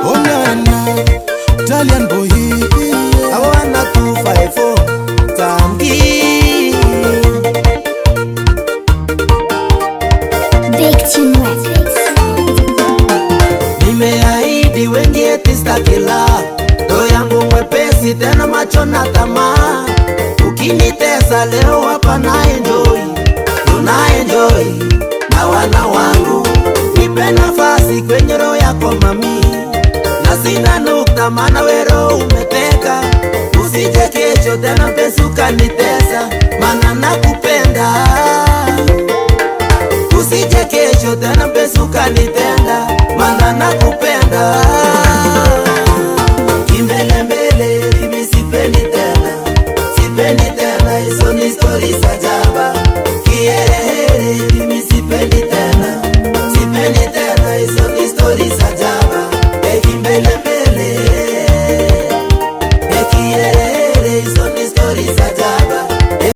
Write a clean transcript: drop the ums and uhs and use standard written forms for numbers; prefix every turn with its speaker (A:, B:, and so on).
A: Oh na na, Italian boy, I wanna 254 Tangi.
B: Big Tune Records.
A: Nimeahidi wengi eti stakila, roho yangu mwepesi tena macho na tamaa. Ukinitesa leo hapa na enjoy, tuna enjoy na wana wangu. Nipe nafasi kwenye roho yako mami, na sina nukta maana wero umeteka. Usije kesho tena mpenzi ukanitesa, maana nakupenda. Usije kesho tena mpenzi ukanitenda, maana nakupenda.